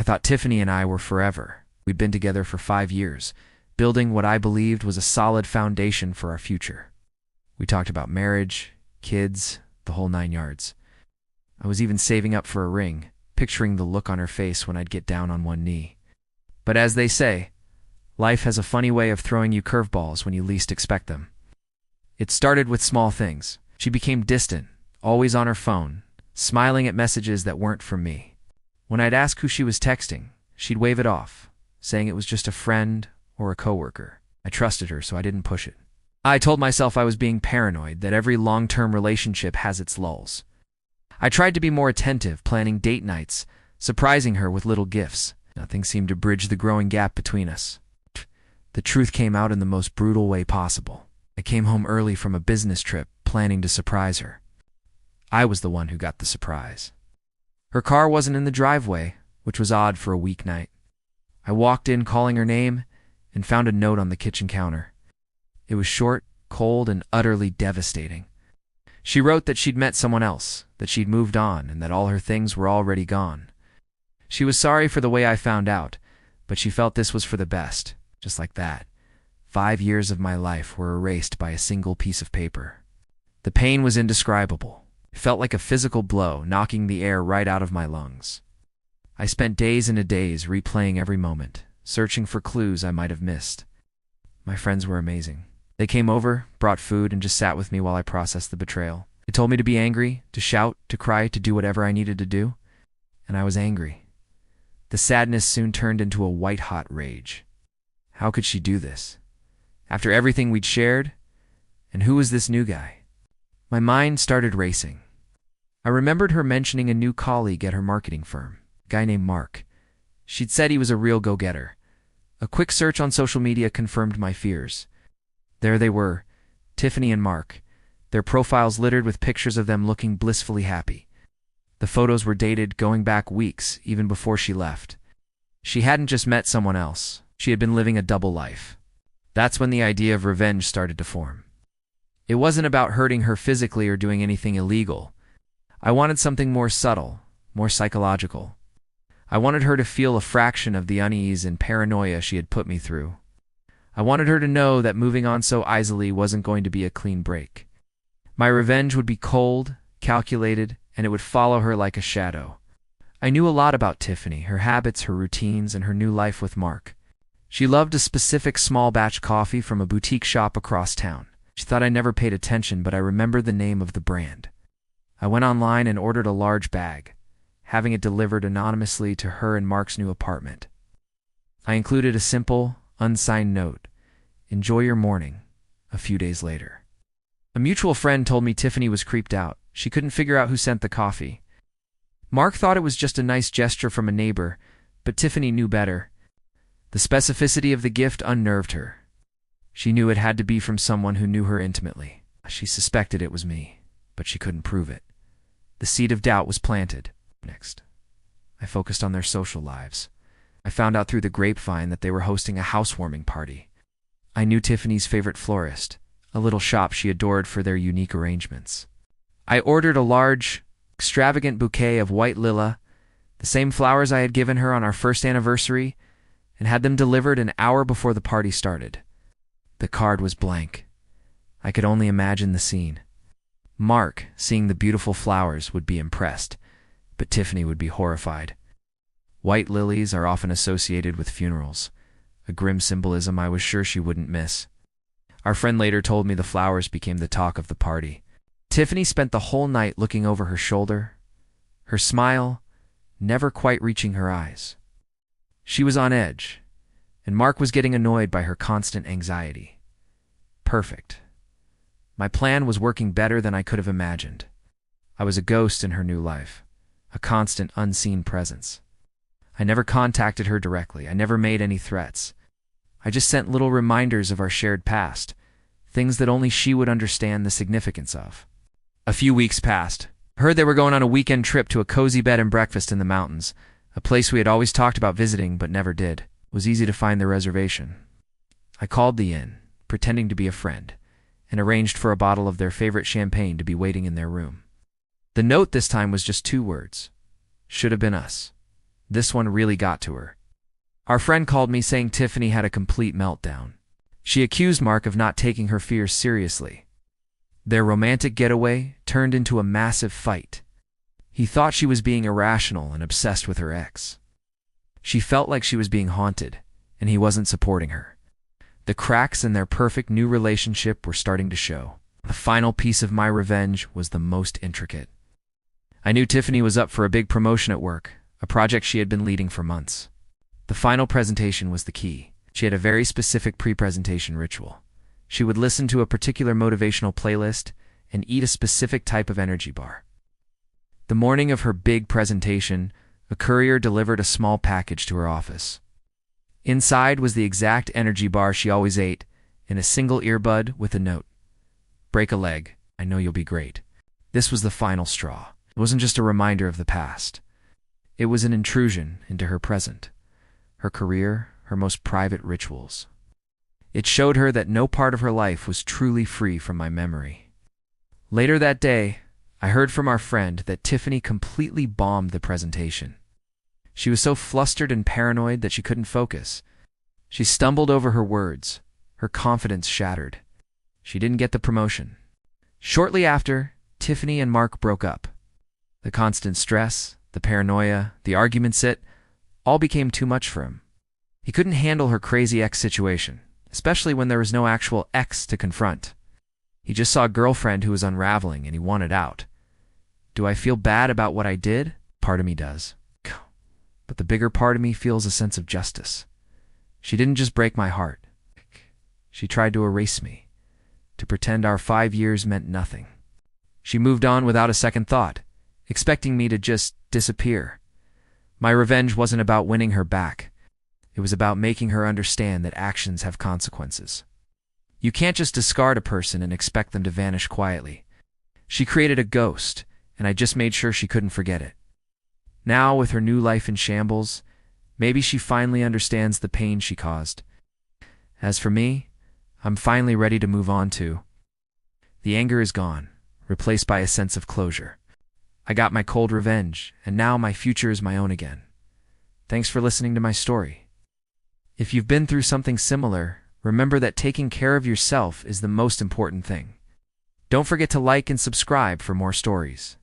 thought Tiffany and I were forever. We'd been together for 5 years, building what I believed was a solid foundation for our future. We talked about marriage, kids, the whole 9 yards. I was even saving up for a ring, picturing the look on her face when I'd get down on one knee. But as they say, life has a funny way of throwing you curveballs when you least expect them. It started with small things. She became distant, always on her phone, smiling at messages that weren't from me. When I'd ask who she was texting, she'd wave it off, saying it was just a friend or a coworker. I trusted her, so I didn't push it. I told myself I was being paranoid, that every long-term relationship has its lulls. I tried to be more attentive, planning date nights, surprising her with little gifts. Nothing seemed to bridge the growing gap between us. The truth came out in the most brutal way possible. I came home early from a business trip, planning to surprise her. I was the one who got the surprise. Her car wasn't in the driveway, which was odd for a weeknight. I walked in calling her name and found a note on the kitchen counter. It was short, cold, and utterly devastating. She wrote that she'd met someone else, that she'd moved on, and that all her things were already gone. She was sorry for the way I found out, but she felt this was for the best. Just like that, 5 years of my life were erased by a single piece of paper. The pain was indescribable. It felt like a physical blow, knocking the air right out of my lungs. I spent days and days replaying every moment, searching for clues I might have missed. My friends were amazing. They came over, brought food, and just sat with me while I processed the betrayal. They told me to be angry, to shout, to cry, to do whatever I needed to do. And I was angry. The sadness soon turned into a white-hot rage. How could she do this? After everything we'd shared? And who was this new guy? My mind started racing. I remembered her mentioning a new colleague at her marketing firm, a guy named Mark. She'd said he was a real go-getter. A quick search on social media confirmed my fears. There they were, Tiffany and Mark, their profiles littered with pictures of them looking blissfully happy. The photos were dated, going back weeks, even before she left. She hadn't just met someone else. She had been living a double life. That's when the idea of revenge started to form. It wasn't about hurting her physically or doing anything illegal. I wanted something more subtle, more psychological. I wanted her to feel a fraction of the unease and paranoia she had put me through. I wanted her to know that moving on so easily wasn't going to be a clean break. My revenge would be cold, calculated, and it would follow her like a shadow. I knew a lot about Tiffany, her habits, her routines, and her new life with Mark. She loved a specific small batch coffee from a boutique shop across town. She thought I never paid attention, but I remembered the name of the brand. I went online and ordered a large bag, having it delivered anonymously to her in Mark's new apartment. I included a simple, unsigned note, "Enjoy your morning," a few days later. A mutual friend told me Tiffany was creeped out. She couldn't figure out who sent the coffee. Mark thought it was just a nice gesture from a neighbor, but Tiffany knew better. The specificity of the gift unnerved her. She knew it had to be from someone who knew her intimately. She suspected it was me, but she couldn't prove it. The seed of doubt was planted. Next, I focused on their social lives. I found out through the grapevine that they were hosting a housewarming party. I knew Tiffany's favorite florist, a little shop she adored for their unique arrangements. I ordered a large, extravagant bouquet of white lila, the same flowers I had given her on our first anniversary, and had them delivered an hour before the party started. The card was blank. I could only imagine the scene. Mark, seeing the beautiful flowers, would be impressed, but Tiffany would be horrified. White lilies are often associated with funerals, a grim symbolism I was sure she wouldn't miss. Our friend later told me the flowers became the talk of the party. Tiffany spent the whole night looking over her shoulder, her smile never quite reaching her eyes. She was on edge, and Mark was getting annoyed by her constant anxiety. Perfect. My plan was working better than I could have imagined. I was a ghost in her new life, a constant unseen presence. I never contacted her directly. I never made any threats. I just sent little reminders of our shared past, things that only she would understand the significance of. A few weeks passed. I heard they were going on a weekend trip to a cozy bed and breakfast in the mountains, a place we had always talked about visiting but never did. It was easy to find the reservation. I called the inn, pretending to be a friend, and arranged for a bottle of their favorite champagne to be waiting in their room. The note this time was just 2 words. Should have been us. This one really got to her. Our friend called me saying Tiffany had a complete meltdown. She accused Mark of not taking her fears seriously. Their romantic getaway turned into a massive fight. He thought she was being irrational and obsessed with her ex. She felt like she was being haunted, and he wasn't supporting her. The cracks in their perfect new relationship were starting to show. The final piece of my revenge was the most intricate. I knew Tiffany was up for a big promotion at work, a project she had been leading for months. The final presentation was the key. She had a very specific pre-presentation ritual. She would listen to a particular motivational playlist and eat a specific type of energy bar. The morning of her big presentation, a courier delivered a small package to her office. Inside was the exact energy bar she always ate, in a single earbud with a note. "Break a leg. I know you'll be great." This was the final straw. It wasn't just a reminder of the past. It was an intrusion into her present, her career, her most private rituals. It showed her that no part of her life was truly free from my memory. Later that day, I heard from our friend that Tiffany completely bombed the presentation. She was so flustered and paranoid that she couldn't focus. She stumbled over her words, her confidence shattered. She didn't get the promotion. Shortly after, Tiffany and Mark broke up. The constant stress, the paranoia, the arguments, it all became too much for him. He couldn't handle her crazy ex situation, especially when there was no actual ex to confront. He just saw a girlfriend who was unraveling and he wanted out. Do I feel bad about what I did? Part of me does. But the bigger part of me feels a sense of justice. She didn't just break my heart. She tried to erase me, to pretend our 5 years meant nothing. She moved on without a second thought, expecting me to just disappear. My revenge wasn't about winning her back. It was about making her understand that actions have consequences. You can't just discard a person and expect them to vanish quietly. She created a ghost, and I just made sure she couldn't forget it. Now, with her new life in shambles, maybe she finally understands the pain she caused. As for me, I'm finally ready to move on too. The anger is gone, replaced by a sense of closure. I got my cold revenge, and now my future is my own again. Thanks for listening to my story. If you've been through something similar, remember that taking care of yourself is the most important thing. Don't forget to like and subscribe for more stories.